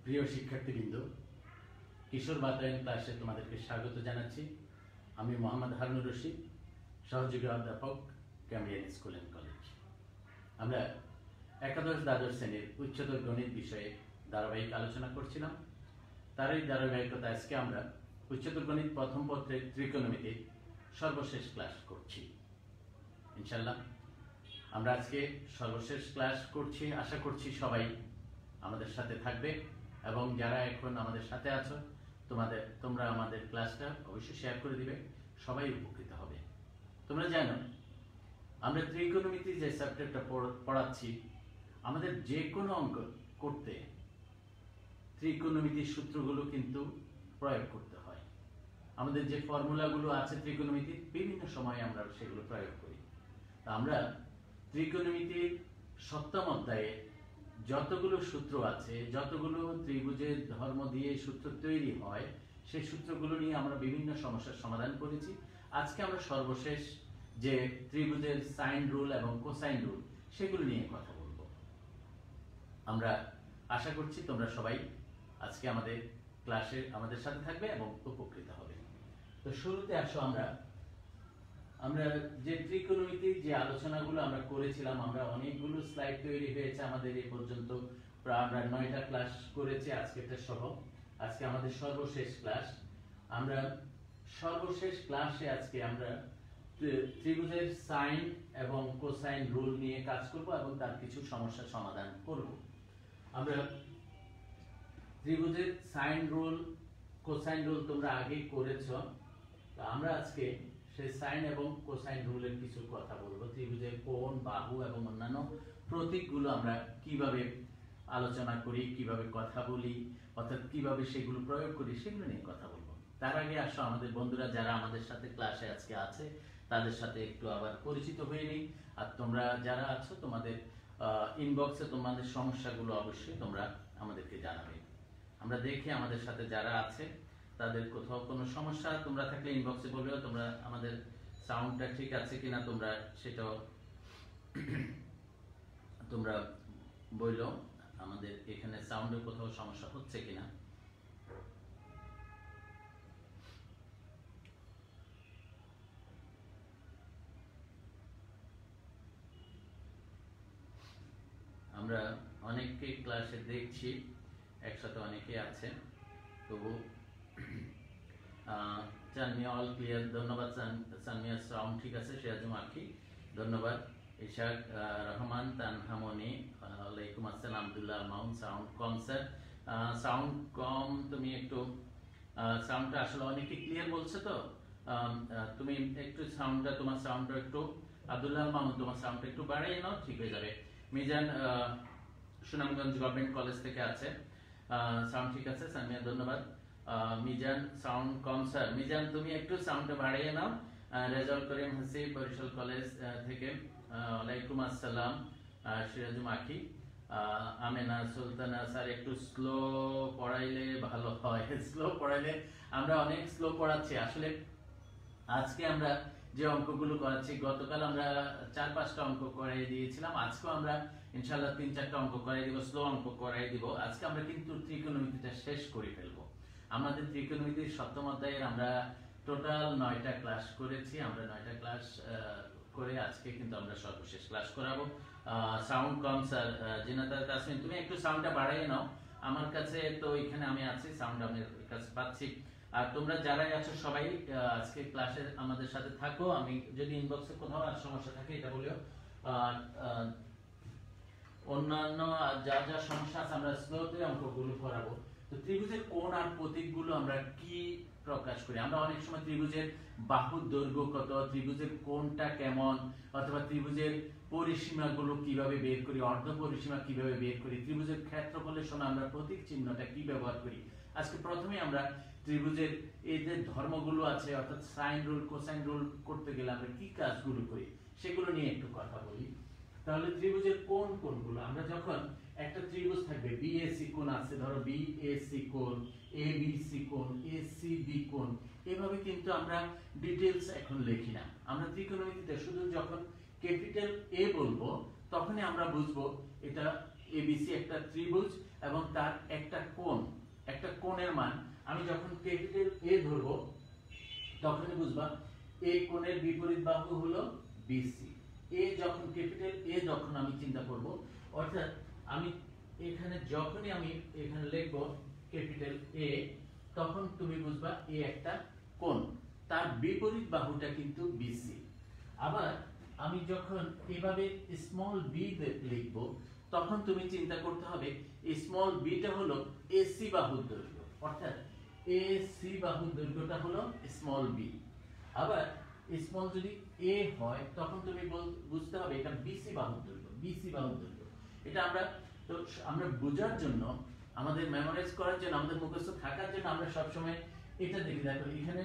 প্রিয় শিক্ষার্থীবৃন্দ, কিশোর বাতায়ন ক্লাসে তোমাদেরকে স্বাগত জানাচ্ছি। আমি মোহাম্মদ হারুনুর রশিদ, সহযোগী অধ্যাপক, ক্যামব্রিয়ান স্কুল অ্যান্ড কলেজ। আমরা একাদশ দ্বাদশ শ্রেণীর উচ্চতর গণিত বিষয়ে ধারাবাহিক আলোচনা করছিলাম। তারই ধারাবাহিকতা আজকে আমরা উচ্চতর গণিত প্রথম পত্রের ত্রিকোণমিতির সর্বশেষ ক্লাস করছি। ইনশাল্লাহ আমরা আজকে সর্বশেষ ক্লাস করছি। আশা করছি সবাই আমাদের সাথে থাকবে এবং যারা এখন আমাদের সাথে আছো তোমরা আমাদের ক্লাসটা অবশ্যই শেয়ার করে দিবে, সবাই উপকৃত হবে। তোমরা জানো আমরা ত্রিকোণমিতি যে সাবজেক্টটা পড়াচ্ছি, আমাদের যে কোনো অঙ্ক করতে ত্রিকোণমিতির সূত্রগুলো কিন্তু প্রয়োগ করতে হয়। আমাদের যে ফর্মুলাগুলো আছে ত্রিকোণমিতির, বিভিন্ন সময়ে আমরা সেগুলো প্রয়োগ করি। আমরা ত্রিকোণমিতির সপ্তম অধ্যায়ে যতগুলো সূত্র আছে, যতগুলো ত্রিভুজের ধর্ম দিয়ে সূত্র তৈরি হয়, সেই সূত্রগুলো নিয়ে আমরা বিভিন্ন সমস্যার সমাধান করেছি। আজকে আমরা সর্বশেষ যে ত্রিভুজের সাইন রুল এবং কোসাইন রুল, সেগুলো নিয়ে কথা বলবো। আমরা আশা করছি তোমরা সবাই আজকে আমাদের ক্লাসে আমাদের সাথে থাকবে এবং উপকৃত হবে। তো শুরুতে আসো, আমরা যে ত্রিকোণমিতির যে আলোচনাগুলো আমরা করেছিলাম, আমরা অনেকগুলো স্লাইড তৈরি হয়েছে আমাদের এই পর্যন্ত। প্রায় আমরা 9টা ক্লাস করেছি আজকেরটা সহ। আজকে আমাদের সর্বশেষ ক্লাস। আমরা সর্বশেষ ক্লাসে আজকে আমরা ত্রিভুজের সাইন এবং কোসাইন রুল নিয়ে কাজ করব এবং তার কিছু সমস্যার সমাধান করব। আমরা ত্রিভুজের সাইন রুল, কোসাইন রুল তোমরা আগেই করেছো। তো আমরা আজকে সেই সাইন এবং কোসাইন রুলের কিছু কথা বলবো। ত্রিভুজের কোণ, বাহু এবং অন্যান্য প্রতীকগুলো আমরা কিভাবে আলোচনা করি, কিভাবে কথা বলি, অর্থাৎ কিভাবে সেগুলো প্রয়োগ করি, সেগুলো নিয়ে কথা বলবো। তার আগে আসো, আমাদের বন্ধুরা যারা আমাদের সাথে ক্লাসে আজকে আছে তাদের সাথে একটু আবার পরিচিত হয়ে নিই। আর তোমরা যারা আছো তোমাদের ইনবক্সে তোমাদের সমস্যাগুলো অবশ্যই তোমরা আমাদেরকে জানাবে। আমরা দেখি আমাদের সাথে যারা আছে তাদের কোথাও কোনো সমস্যা তোমরা থাকলে ইনবক্সে বলবে। তোমরা আমাদের সাউন্ডটা ঠিক আছে কিনা তোমরা সেটাও তোমরা বললো, আমাদের এখানে সাউন্ডের কোথাও সমস্যা হচ্ছে কিনা। আমরা অনেককে ক্লাসে দেখছি, একসাথে অনেকে আছে। তবু চানমিয়া অল ক্লিয়ার, ধন্যবাদ চানমিয়া, সাউন্ড ঠিক আছে। সিরাজুম আখি ধন্যবাদ। ইশাক রহমান, তানহামনি ওয়ালাইকুম আসসালাম। আব্দুল্লাহ মাউন, সাউন্ড কম স্যার, সাউন্ড কম। তুমি একটু সাউন্ডটা আসলে অনেকে ক্লিয়ার বলছে, তো তুমি একটু সাউন্ডটা, তোমার সাউন্ডটা একটু, আব্দুল্লাহ মাউন তোমার সাউন্ডটা একটু বাড়িয়ে নাও, ঠিক হয়ে যাবে। মিজান সুনামগঞ্জ গভর্নমেন্ট কলেজ থেকে আছে, সাউন্ড ঠিক আছে। সানমিয়া ধন্যবাদ। মিজান সাউন্ড কম স্যার, মিজান তুমি একটু সাউন্ডটা বাড়িয়ে নাও। রেজাউল করিম হাসিব বরিশাল কলেজ থেকে, ওয়ালাইকুম আসসালাম। সিরাজুম আখি, আমেনা সুলতানা, স্যার একটু স্লো পড়াইলে ভালো হয়। স্লো পড়াইলে, আমরা অনেক স্লো পড়াচ্ছি আসলে। আজকে আমরা যে অঙ্কগুলো করাচ্ছি, গতকাল আমরা 4-5টা অঙ্ক করাই দিয়েছিলাম, আজকেও আমরা ইনশাআল্লাহ 3-4টা অঙ্ক করাই দিব, স্লো অঙ্ক করাই দিব। আজকে আমরা কিন্তু ত্রিকোণমিতিটা শেষ করে ফেলবো। আমাদের ত্রিকোণমিতির সপ্তম অধ্যায়ের আমরা টোটাল 9টা ক্লাস করেছি। আমরা 9টা ক্লাস করে আজকে কিন্তু আমরা সর্বশেষ ক্লাস করাবো। সাউন্ড কম স্যার, জিনাতার তাসমিন তুমি একটু সাউন্ডটা বাড়াইয়ে নাও। আমার কাছে তো এখানে আমি আছি, সাউন্ড আমি কাছে পাচ্ছি। আর তোমরা যারাই আছো সবাই আজকে ক্লাসে আমাদের সাথে থাকো। আমি যদি ইনবক্সে কোথাও আর সমস্যা থাকে এটা বলিও। অন্যান্য যা যা সমস্যা আছে আমরা স্লোতে অঙ্কগুলো করাবো। তো ত্রিভুজের কোণ আর প্রতীকগুলো আমরা কি প্রকাশ করি? আমরা অনেক সময় ত্রিভুজের বাহুর দৈর্ঘ্য কত, ত্রিভুজের কোণটা কেমন, অথবা ত্রিভুজের পরিসীমাগুলো কিভাবে বের করি, অর্ধ পরিসীমা কিভাবে বের করি, ত্রিভুজের ক্ষেত্রফলের সময় আমরা প্রতীক চিহ্নটা কি ব্যবহার করি। আজকে প্রথমে আমরা ত্রিভুজের এই যে ধর্মগুলো আছে, অর্থাৎ সাইন রুল, কোসাইন রুল করতে গেলে আমরা কি কাজগুলো করি সেগুলো নিয়ে একটু কথা বলি। তাহলে ত্রিভুজের কোণগুলো, আমরা যখন একটা ত্রিভুজ থাকবে, বিএসি কোণ আছে, ধরো বিএসি কোণ, এবিসি কোণ, এসিবি কোণ, এভাবে কিন্তু আমরা ডিটেইলস এখন লিখি না। আমরা ত্রিকোণমিতিতে শুধু যখন ক্যাপিটাল এ বলবো তখনই আমরা বুঝবো এটা এবিসি একটা ত্রিভুজ এবং তার একটা কোণের মান আমি যখন ক্যাপিটাল এ ধরবো তখনই বুঝবা এ কোণের বিপরীত বাহু হলো বিসি। এ যখন ক্যাপিটাল এ যখন আমি চিন্তা করব, অর্থাৎ আমি এখানে যখনই আমি এখানে লিখব ক্যাপিটাল এ, তখন তুমি বুঝবা এ একটা কোণ, তার বিপরীত বাহুটা কিন্তু বিসি। আবার আমি যখন এভাবে স্মল বি লিখব, তখন তুমি চিন্তা করতে হবে স্মল বিটা হলো এসি বাহুর দৈর্ঘ্য, অর্থাৎ এসি বাহুর দৈর্ঘ্যটা হলো স্মল বি। আবার স্মল যদি এ হয় তখন তুমি বুঝতে হবে এটা বিসি বাহুর দৈর্ঘ্য, বিসি বাহুর দৈর্ঘ্য। এটা আমরা বোঝার জন্য, আমাদের মেমোরাইজ করার জন্য, আমাদের মুখস্থ থাকার জন্য আমরা সবসময় এটা দেখি। দেখো এখানে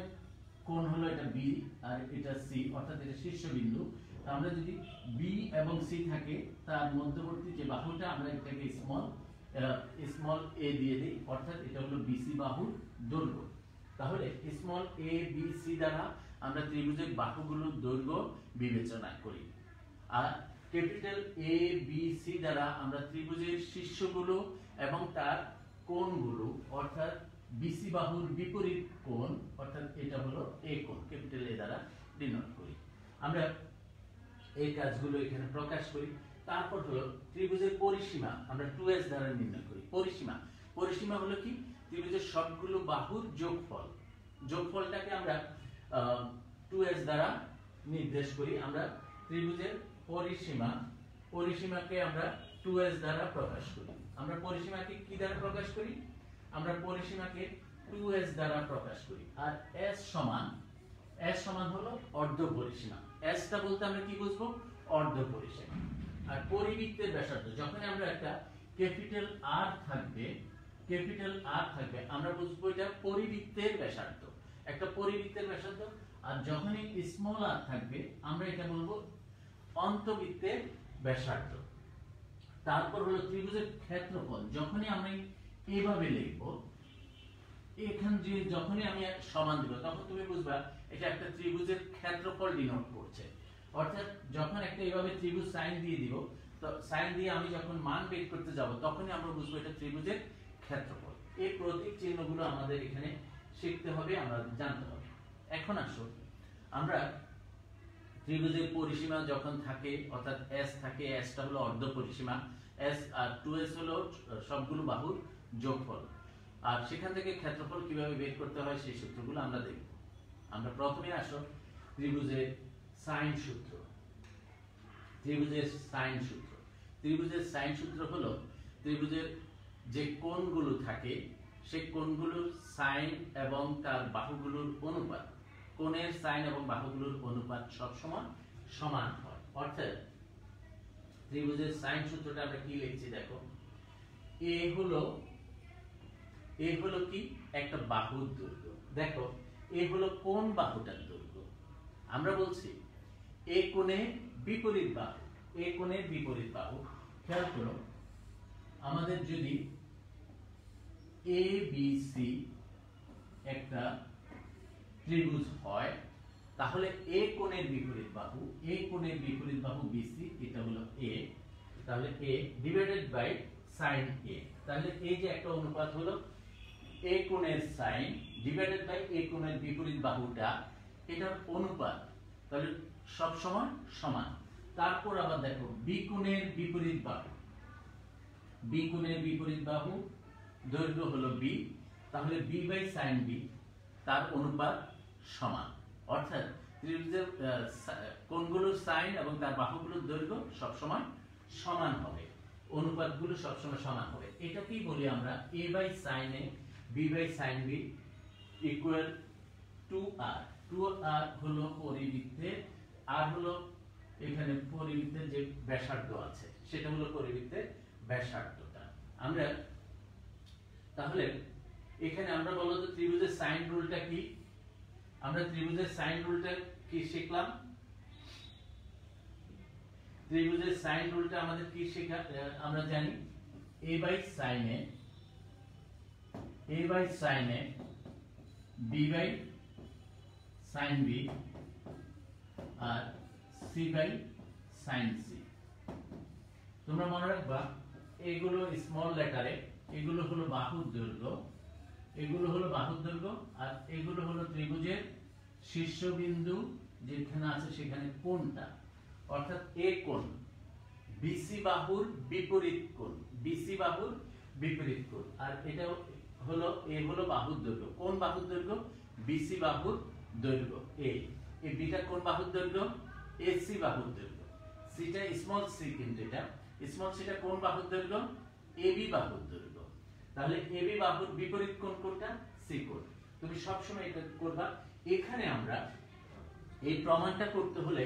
কোণ হলো এটা বি আর এটা সি, অর্থাৎ এটা শীর্ষবিন্দু। আমরা যদি বি এবং সি থাকে তার মধ্যবর্তী যে বাহুটা আমরা এটাকে স্মল এ দিয়ে দিই, অর্থাৎ এটা হলো বিসি বাহুর দৈর্ঘ্য। তাহলে স্মল এ বি সি দ্বারা আমরা ত্রিভুজের বাহুগুলোর দৈর্ঘ্য বিবেচনা করি, আর ক্যাপিটাল এ বি সি দ্বারা আমরা ত্রিভুজের শীর্ষগুলো এবং তার কোণগুলো, অর্থাৎ বিসি বাহুর বিপরীত কোণ, অর্থাৎ এটা হলো এ কোণ, ক্যাপিটাল এ দ্বারা ডিনোট করি। আমরা এই কাজগুলো এখানে প্রকাশ করি। তারপর হলো ত্রিভুজের পরিসীমা আমরা 2s দ্বারা নির্ণয় করি। পরিসীমা হলো কি? ত্রিভুজের সবগুলো বাহুর যোগফল, যোগফলটাকে আমরা 2s দ্বারা নির্দেশ করি। আমরা ত্রিভুজের পরিসীমাকে আমরা 2s দ্বারা প্রকাশ করি। আমরা পরিসীমাকে কি দ্বারা প্রকাশ করি? আমরা পরিসীমাকে 2s দ্বারা প্রকাশ করি। আর s সমান হলো অর্ধ পরিসীমা। s টা বলতে আমরা কি বুঝবো? অর্ধ পরিসীমা। আর পরিবৃত্তের ব্যাসার্ধ, যখন আমরা একটা ক্যাপিটাল আর থাকবে আমরা বুঝবো এটা পরিবৃত্তের ব্যাসার্ধ, একটা পরিবৃত্তের ব্যাসার্ধ। আর যখনই স্মল আর থাকবে আমরা এটা বলবো অন্তবৃত্তের ব্যাসার্ধ। তারপর হলো ত্রিভুজের ক্ষেত্রফল, যখনই আমরা এইভাবে লিখব, এখানে যে যখনই আমি সমান দিব তখন তুমি বুঝবা এটা একটা ত্রিভুজের ক্ষেত্রফল ডিনোট করছে। অর্থাৎ যখন একটা এইভাবে ত্রিভুজ সাইন দিয়ে দিব, তো সাইন দিয়ে আমি যখন মান বের করতে যাব তখনই আমরা বুঝবো এটা ত্রিভুজের ক্ষেত্রফল। এই প্রতীক চিহ্নগুলো আমাদের এখানে শিখতে হবে, আমরা জানতে হবে। এখন আসো আমরা ত্রিভুজের পরিসীমা যখন থাকে, অর্থাৎ s থাকে, s টা হলো অর্ধ পরিসীমা, s আর 2s হলো সবগুলো বাহুর যোগফল। আর সেখান থেকে ক্ষেত্রফল কিভাবে বের করতে হয় সেই সূত্রগুলো আমরা দেখব। আমরা প্রথমে আসো ত্রিভুজের সাইন সূত্র। ত্রিভুজের সাইন সূত্র হলো ত্রিভুজের যে কোণগুলো থাকে সেই কোণগুলোর সাইন এবং তার বাহুগুলোর অনুপাত, কোণের সাইন এবং বাহুগুলোর অনুপাত সবসময় সমান হয়। অর্থাৎ ত্রিভুজের সাইন সূত্রটা আমরা কি লিখছি দেখো, এ হলো কি? একটা বাহুর দৈর্ঘ্য। দেখো এ হলো কোন বাহুটার দৈর্ঘ্য? আমরা বলছি এ কোণের বিপরীত বাহু। খেয়াল করো, আমাদের যদি এ বি সি একটা ত্রিভুজ হয়, তাহলে এ কোণের বিপরীত বাহু বিসি, এটা হলো এ, তাহলে এ ডিভাইডেড বাই সাইন এ। তাহলে এই যে একটা অনুপাত হলো এ কোণের সাইন ডিভাইডেড বাই এ কোণের বিপরীত বাহুটা, এটার অনুপাত, তাহলে সব সময় সমান। তারপর আবার দেখো বি কোণের বিপরীত বাহু দৈর্ঘ্য হলো বি, তাহলে বি বাই সাইন বি, তার অনুপাত সমান। অর্থাৎ ত্রিভুজের কোণগুলোর সাইন এবং তার বাহুগুলোর দৈর্ঘ্য সবসময় সমান হবে, অনুপাতগুলো সবসময় সমান হবে। এটাকেই বলি আমরা a by sine a b by sine b equal 2r। 2r হলো পরিবৃত্তের, আর হলো এখানে পরিবৃত্তের যে ব্যাসার্ধ আছে সেটা হলো পরিবৃত্তের ব্যাসার্ধটা। আমরা তাহলে এখানে আমরা বলো তো ত্রিভুজের সাইন রুলটা কি? আমরা ত্রিভুজের সাইন রুলটা কি শিখলাম? ত্রিভুজের সাইন রুলটা আমাদের কি শেখা? আমরা জানি a by sine a b by sine b আর c বাই সাইন c। তোমরা মনে রাখবা এগুলো স্মল লেটারে, এগুলো হলো বাহুর দৈর্ঘ্য, এগুলো হলো বাহুর দৈর্ঘ্য, আর এগুলো হলো ত্রিভুজের শীর্ষবিন্দু যেখানে আছে সেখানে কোণটা, অর্থাৎ এ কোণ বিসি বাহুর বিপরীত কোণ, বিসি বাহুর বিপরীত কোণ। আর এটা হলো এ হলো বাহুর দৈর্ঘ্য, কোন বাহুর দৈর্ঘ্য? বিসি বাহুর দৈর্ঘ্য। এই বিটা কোন বাহুর দৈর্ঘ্য? এসি বাহুর দৈর্ঘ্য। সিটা স্মল সি, কিন্তু এটা স্মল সিটা কোন বাহুর দৈর্ঘ্য? এবি বাহুর দৈর্ঘ্য। তাহলে এবি বাহুর বিপরীত কোণ কোনটা? সি কোণ। তুমি সব সময় এটা করবা। এখানে আমরা এই প্রমাণটা করতে হলে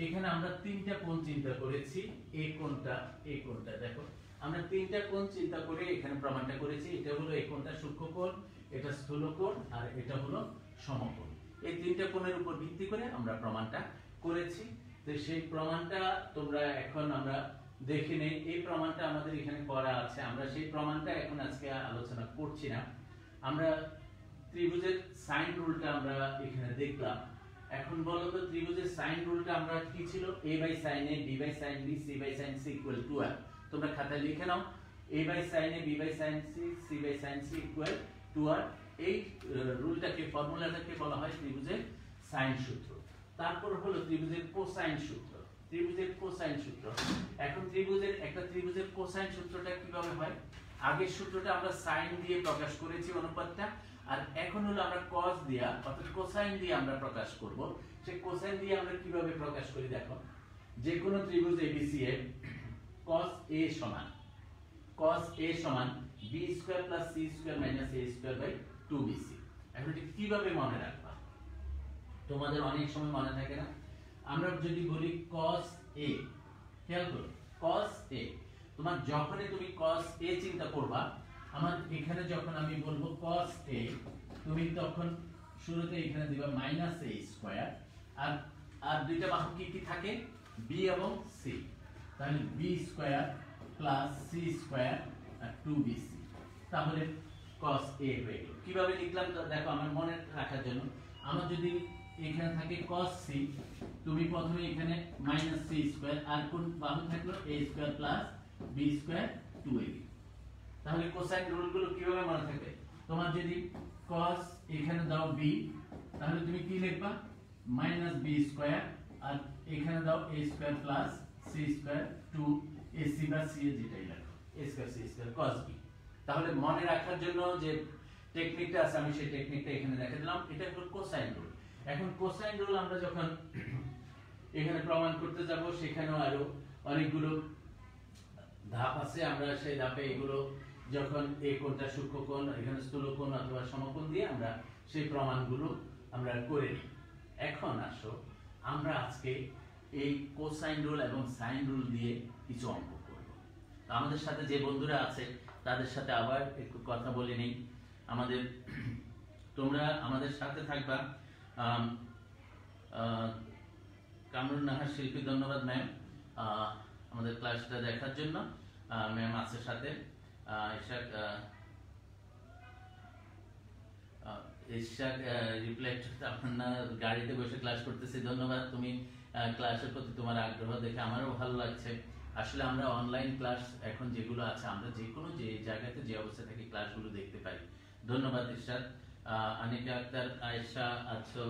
এখানে আমরা তিনটা কোণ চিন্তা করেছি, এই কোণটা, এই কোণটা, দেখো আমরা তিনটা কোণ চিন্তা করে এখানে প্রমাণটা করেছি। এটা হলো এই কোণটা সূক্ষ্ম কোণ, এটা স্থূল কোণ, আর এটা হলো সমকোণ। এই তিনটা কোণের উপর ভিত্তি করে আমরা প্রমাণটা করেছি। তো সেই প্রমাণটা তোমরা এখন আমরা দেখে নেই। এই প্রমাণটা আমাদের এখানে করা আছে, আমরা সেই প্রমাণটা এখন আজকে আলোচনা করছি না। আমরা ত্রিভুজের সাইন রুলটা আমরা এখানে দেখলাম। এখন বলো তো ত্রিভুজের সাইন রুলটা আমরা কি ছিল? a by sin a, b by sin b, c by sin c equal to r। তোমরা খাতায় লিখে নাও, a by sin a, b by sin c, c by sin c equal to r। এই রুলটাকে, ফর্মুলাটাকে বলা হয় ত্রিভুজের সাইন সূত্র। তারপর হলো ত্রিভুজের কোসাইন সূত্র, ত্রিভুজের কোসাইন সূত্র। এখন ত্রিভুজের একটা ত্রিভুজের কোসাইন সূত্রটা কিভাবে হয়? আগের সূত্রটা আমরা সাইন দিয়ে প্রকাশ করেছি অনুপাতটা, আর এখন হলো আমরা cos দিয়া অর্থাৎ কোসাইন দিয়ে আমরা প্রকাশ করব। সেই কোসাইন দিয়ে আমরা কিভাবে প্রকাশ করি দেখো, যে কোনো ত্রিভুজ ABC এর cos A সমান b square plus c square minus a square by 2bc। এখন এটা কিভাবে মনে রাখবা? তোমাদের অনেক সময় মনে থাকে না। আমরা যদি বলি cos A, খেয়াল করো cos A, তোমার যখনই তুমি cos A চিন্তা করবা, আমার এখানে যখন আমি বলবো cos A, তুমি তখন শুরুতে এখানে দিবা মাইনাস a স্কয়ার, আর দুইটা বাহু কি কি থাকে? b এবং c। তাহলে b square plus c square আর 2bc। তাহলে cos A হয়ে গেল। কিভাবে লিখলাম তো দেখো, আমার মনে রাখার জন্য, আমার যদি এখানে থাকে cos c, তুমি প্রথমে এখানে মাইনাস c স্কয়ার, আর কোন বাহু থাকলো a square plus b square 2ab। তাহলে কোসাইন রুলগুলো কিভাবে মনে থাকবে? তোমার যদি cos এখানে দাও b, তাহলে তুমি কি লিখবা? মাইনাস b স্কয়ার, আর এখানে দাও a square plus c square 2ac বা c এর যেটাই লেখো, a square c square cos b। তাহলে মনে রাখার জন্য যে টেকনিকটা আছে, আমি সেই টেকনিকটা এখানে দেখে দিলাম। এটা হলো কোসাইন রুল। এখন কোসাইন রুল আমরা যখন এখানে প্রমাণ করতে যাব, সেখানেও আরো অনেকগুলো ধাপ আছে। আমরা সেই ধাপে এগুলো যখন এই কোণটা সূক্ষ্ম কোণ, এখানে স্থূল কোণ অথবা সমকোণ দিয়ে আমরা সেই প্রমাণগুলো আমরা করে নিই। এখন আসো আমরা আজকে এই কোসাইন রুল এবং সাইন রুল দিয়ে কিছু অঙ্ক করব। আমাদের সাথে যে বন্ধুরা আছে তাদের সাথে আবার একটু কথা বলে নেই। তোমরা আমাদের সাথে থাকবা। কামরুন নাহার শিল্পী, ধন্যবাদ ম্যাম আমাদের ক্লাসটা দেখার জন্য। ম্যাম আছে সাথে, ইশাক রিফ্লেক্ট আপনার গাড়িতে বসে ক্লাস করতেছি, ধন্যবাদ। তুমি ক্লাসের প্রতি তোমার আগ্রহ দেখে আমারও ভালো লাগছে। আসলে আমরা অনলাইন ক্লাস এখন যেগুলো আছে, আমরা যে কোনো যে জায়গাতে যে অবস্থা থেকে ক্লাসগুলো দেখতে পাই। ধন্যবাদ ইশাক। আনিকা আক্তার, আয়েশা আছো,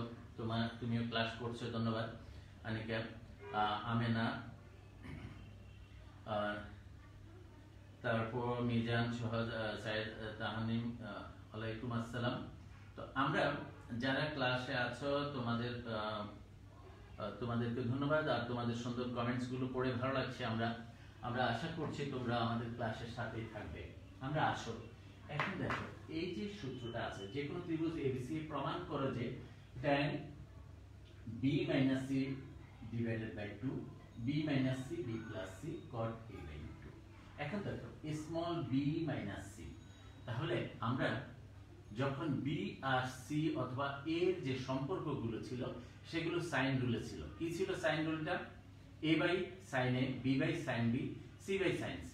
তুমিও ক্লাস করছো, ধন্যবাদ আনিকা। আমেনা, তারপর মিজান, সোহাগ, সাইদ, তাহানিম, ওয়ালাইকুম আসসালাম। তো আমরা যারা ক্লাসে আছো তোমাদেরকে ধন্যবাদ, আর তোমাদের সুন্দর কমেন্টস গুলো পড়ে ভালো লাগছে। আমরা আশা করছি তোমরা আমাদের ক্লাসের সাথেই থাকবে। আমরা আসো এখন দেখো, এই যে সূত্রটা আছে, যে কোনো ত্রিভুজ ABC প্রমাণ করো যে tan b - c divided by 2 b - c b + c cot a by 2। এখন দেখো স্মল b - c, তাহলে আমরা যখন b আর c অথবা a এর যে সম্পর্কগুলো ছিল সেগুলো সাইন রুলে ছিল। কি ছিল সাইন রুলটা? a by sin a, b by sin b, c by sin c।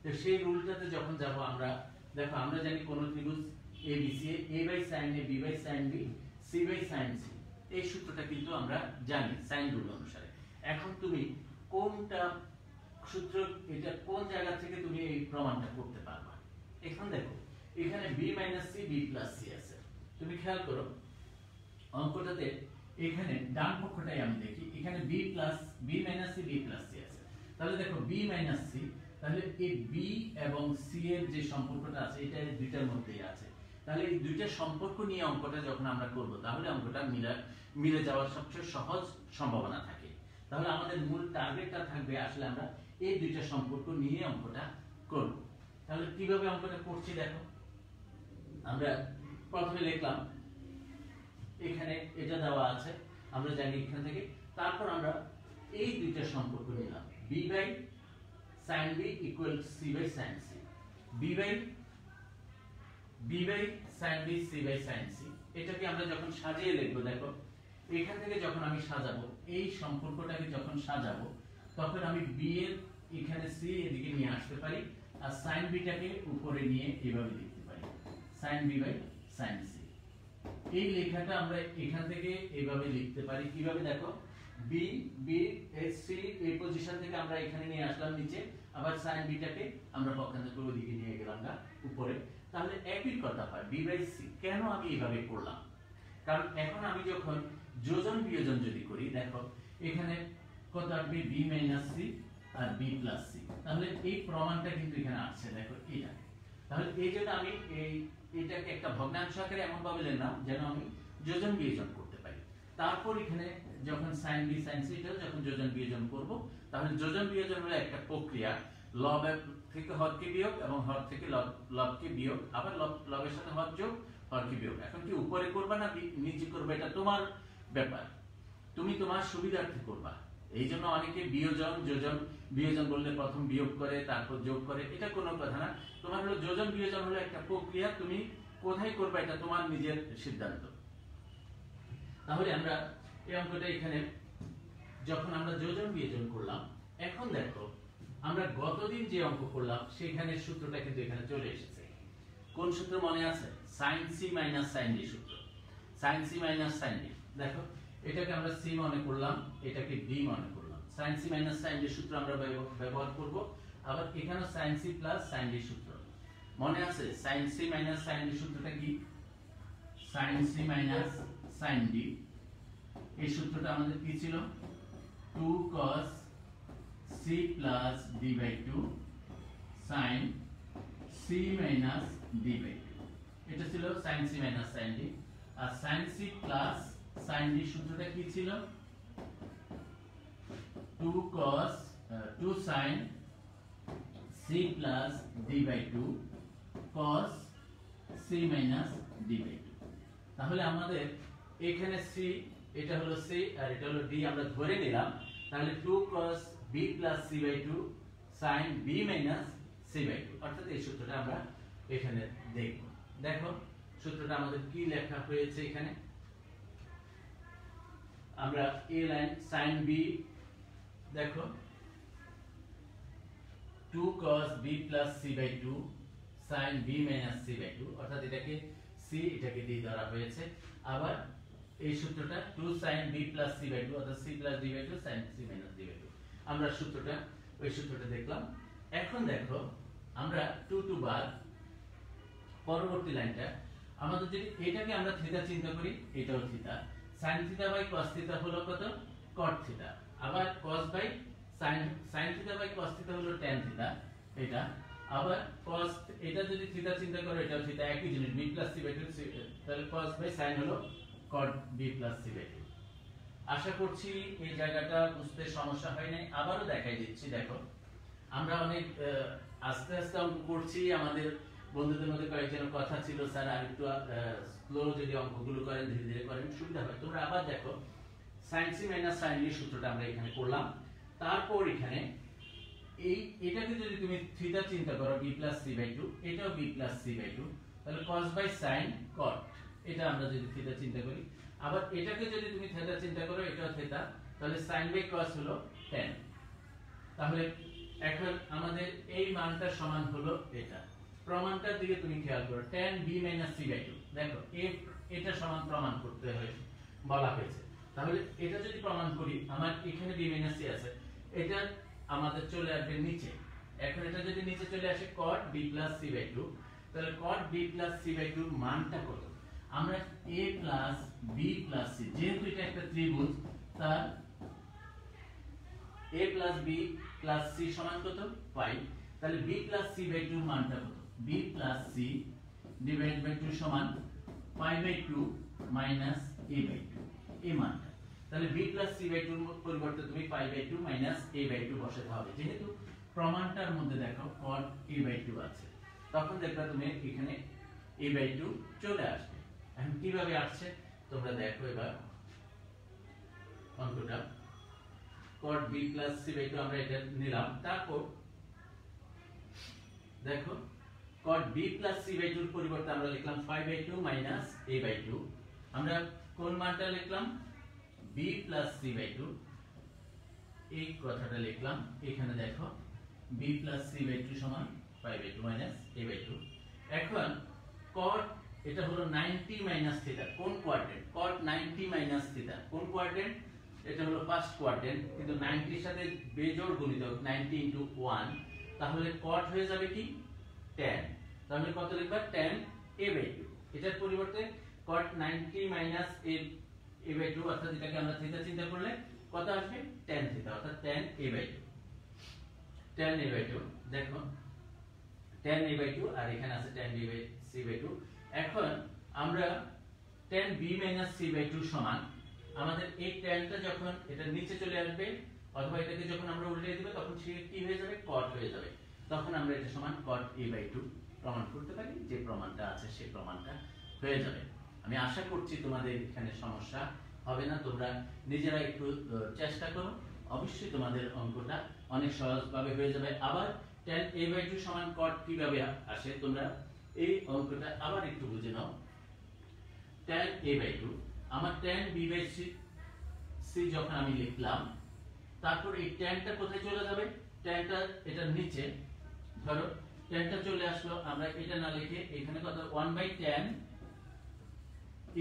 তো সেই রুলটাতে যখন যাব আমরা, দেখো আমরা জানি কোন ত্রিভুজ ABC a by sin a, b by sin b, c by sin c, এই সূত্রটা কিন্তু আমরা জানি সাইন রুল অনুসারে। এখন তুমি কোনটা সূত্র এটা কোন জায়গা থেকে তুমি এই প্রমাণটা করতে পারবা? এখন দেখো এখানে b - c b + c আছে। তুমি খেয়াল করো অঙ্কটাতে এখানে ডান পক্ষটাই আমি দেখি, এখানে b - c b + c আছে। তাহলে দেখো b - c, তাহলে এই b এবং c এর যে সম্পর্কটা আছে এটা এই দুইটার মধ্যেই আছে। তাহলে এই দুইটা সম্পর্ক নিয়ে অঙ্কটা যখন আমরা করব তাহলে অঙ্কটা মিলে যাওয়ার সবচেয়ে সহজ সম্ভাবনা থাকে। তাহলে আমাদের মূল টার্গেটটা থাকবে আসলে আমরা এই দুইটা সম্পর্ক নিয়ে অঙ্কটা করব। তাহলে কিভাবে অঙ্কটা করছি দেখো, আমরা প্রথমে লিখলাম এখানে এটা দেওয়া আছে, আমরা জানি এখান থেকে, তারপর আমরা এই দুইটা সম্পর্ক নিলাম b sin b = c sin c, b sin b c sin c। এটাকে আমরা যখন সাজিয়ে লিখব দেখো এখান থেকে যখন আমি সাজাবো এই সম্পর্কটাকে যখন সাজাবো তখন আমি b এর এখানে c এদিকে নিয়ে আসতে পারি আর sin b টাকে উপরে নিয়ে এভাবে লিখতে পারি sin b sin c। এই লেখাটা আমরা এখান থেকে এভাবে লিখতে পারি কিভাবে দেখো, b c এই পজিশন থেকে আমরা এখানে নিয়ে আসলাম নিচে, আবার sin b টাকে আমরা পক্ষান্তর ওদিকে নিয়ে গেলাম না উপরে। তাহলে একই কথা হয় b/c। কেন আমি এইভাবে করলাম? কারণ এখন আমি যখন যোজন বিয়োজন যদি করি দেখো এখানে কত আসবে b - c আর b + c। তাহলে এই প্রমাণটা কিন্তু এখানে আসছে দেখো এটা। তাহলে এই জন্য আমি এটাকে একটা ভগ্নাংশ আকারে এমন ভাবে লিখলাম যেন আমি যোজন বিয়োজন করতে পারি। তারপর এখানে যখন sin b sin c এটা যখন যোজন বিয়োজন করব তাহলে যোজন বিয়োজন হলো একটা প্রক্রিয়া, লব থেকে হরকে বিয়োগ এবং হর থেকে লবকে বিয়োগ, আবার লবের সাথে হর যোগ হরকে বিয়োগ। এখন কি উপরে করবা না নিচে করবা এটা তোমার ব্যাপার, তুমি তোমার সুবিধার্থে করবা। এই জন্য অনেকে বিয়োজন যোজন, বিয়োজন বললে প্রথম বিয়োগ করে তারপর যোগ করে, এটা কোনো কথা না। তোমার হলো যোজন বিয়োজন হলো একটা প্রক্রিয়া, তুমি কোথায় করবা এটা তোমার নিজের সিদ্ধান্ত। তাহলে আমরা এই অঙ্কটা এখানে যখন আমরা যোজন বিয়োজন করলাম, এখন দেখো আমরা গতদিন যে অঙ্ক করলাম সেখানে সূত্রটা কিন্তু এখানে চলে এসেছে। কোন সূত্র মনে আছে? sin c - sin d সূত্র। sin c - sin d দেখো এটাকে আমরা c মনে করলাম, এটাকে d মনে করলাম। sin c - sin d সূত্র আমরা ব্যবহার করব। আবার এখানে sin c + sin d সূত্র মনে আছে? sin c - sin d সূত্রটা কি? sin c - sin d এই সূত্রটা আমাদের কি ছিল? 2 cos c + d/2 sin c - d/2। এটা ছিল sin c - sin d। আর sin c + sin d সূত্রটা কি ছিল? 2 sin c + d/2 cos c - d/2। তাহলে আমাদের এখানে c এটা হলো c আর এটা হলো d আমরা ধরে নিলাম। তাহলে 2 cos b + c/2 sin b - c/2, অর্থাৎ এই সূত্রটা আমরা এখানে দেখব। দেখো সূত্রটা আমাদের কি লেখা হয়েছে এখানে, আমরা a লাইন sin b দেখো 2 cos b + c/2 sin b - c/2, অর্থাৎ এটাকে c এটাকে d ধরা হয়েছে। আবার এই সূত্রটা 2 sin b + c/2 অর্থাৎ c + d/2 sin c - d/2, আমরা ওই সূত্রটা দেখলাম। এখন দেখো আমরা 2 বাদ পরবর্তী লাইনটা আমাদের যদি এটাকে আমরা থিটা চিন্তা করি, এটাও থিটা, sin θ / cos θ হলো কত? cot θ। আবার cos sin θ / cos θ হলো tan θ এটা। আবার cos এটা যদি থিটা চিন্তা করো এটাও থিটা, একই জিনিস b + c/2, তাহলে cos sin হলো cot b + c/2। আশা করছি এই জায়গাটা বুঝতে সমস্যা হয় নাই। আবারও দেখাই দিচ্ছি দেখো আমরা অনেক আস্তে আস্তে অঙ্ক করছি, আমাদের বন্ধুদের মধ্যে কয়েকজনের কথা ছিল স্যার আর একটু স্লো যদি অঙ্কগুলো করেন ধীরে ধীরে করেন সুবিধা হয়। তোমরা আবার দেখো sin c - sin d সূত্রটা আমরা এখানে করলাম। তারপর এখানে এটাকে যদি তুমি থিটা চিন্তা করো b + c/2, এটাও b + c/2, তাহলে cos sin cot এটা আমরা যদি থিটা চিন্তা করি। আবার এটাকে যদি তুমি থিটা চিন্তা করো এটাও থিটা, তাহলে sin cos হলো tan। তাহলে এখন আমাদের এই মানটা সমান হলো এটা। প্রমাণটার দিকে তুমি খেয়াল করো, tan b - c/2 দেখো এটা সমান প্রমাণ করতে হয় বলা হয়েছে। তাহলে এটা যদি প্রমাণ করি, আমার এখানে b - c আছে, এটা আমাদের চলে আসবে নিচে। এখন এটা যদি নিচে চলে আসে cot b plus c by 2, তাহলে cot b plus c by 2 এর মানটা কত? আমরা a plus b plus c, যেহেতু এটা একটা ত্রিভুজ, তার a plus b plus c সমান কত? 5। তাহলে b plus c by 2 এর মানটা কত? b plus c divided by 2 সমান 5 by 2 minus a by 2, এই মানটা। তাহলে b plus c by 2 এর পরিবর্তে তুমি 5 by 2 minus a by 2 বসাতে হবে। যেহেতু প্রমাণটার মধ্যে দেখো cot a by 2 আছে, তখন দেখবা তুমি এখানে a by 2 চলে আসবে। এখন কিভাবে আসছে তোমরা দেখো এবার অঙ্কটা। cot b plus c by 2 আমরা এটা নিলাম, তারপর দেখো cot b plus c by 2 এর পরিবর্তে আমরা লিখলাম 5 by 2 minus a by 2। আমরা কোন মানটা লিখলাম? b plus c by 2, এই কথাটা লিখলাম। এখানে দেখো b plus c by 2 সমান 5 by 2 minus a by 2। এখন cot এটা হলো 90 minus theta, কোন কোয়াড্রেন্ট? cot 90 minus theta কোন কোয়াড্রেন্ট? এটা হলো ফার্স্ট কোয়াড্রেন্ট, কিন্তু 90 এর সাথে বেজোড় গুণিতক 90 into 1, তাহলে cot হয়ে যাবে কি? tan। তাহলে কত লিখবা? tan a by 2। এটার পরিবর্তে cot 90 minus a by 2, অর্থাৎ এটাকে আমরা থিটা চিন্তা করলে কত আসবে? tan থিটা, অর্থাৎ tan a by 2। tan a by 2 দেখো tan a by 2 আর এখানে আছে tan b by c by 2। এখন আমরা tan b minus c by 2 সমান, আমাদের এই tanটা যখন এটা নিচে চলে আসবে অথবা এটাকে যখন আমরা উল্টে দিব তখন সে কি হয়ে যাবে? cot হয়ে যাবে। তখন আমরা এটা সমান cot a by 2 প্রমাণ করতে পারি। যে প্রমাণটা আছে সেই প্রমাণটা হয়ে যাবে। আমি আশা করছি তোমাদের এখানে সমস্যা হবে না। তোমরা নিজেরা একটু চেষ্টা করো, অবশ্যই তোমাদের অঙ্কটা অনেক সহজভাবে হয়ে যাবে। আবার tan a by 2 সমান cot কিভাবে আসে তোমরা এই অঙ্কটা আবার একটু বুঝে নাও। tan a by 2 আমার tan b by c যখন আমি লিখলাম, তারপর এই tanটা কোথায় চলে যাবে? tanটা এটা নিচে, ধরো tanটা চলে আসলো, আমরা এটা না লিখে এখানে কত 1 by tan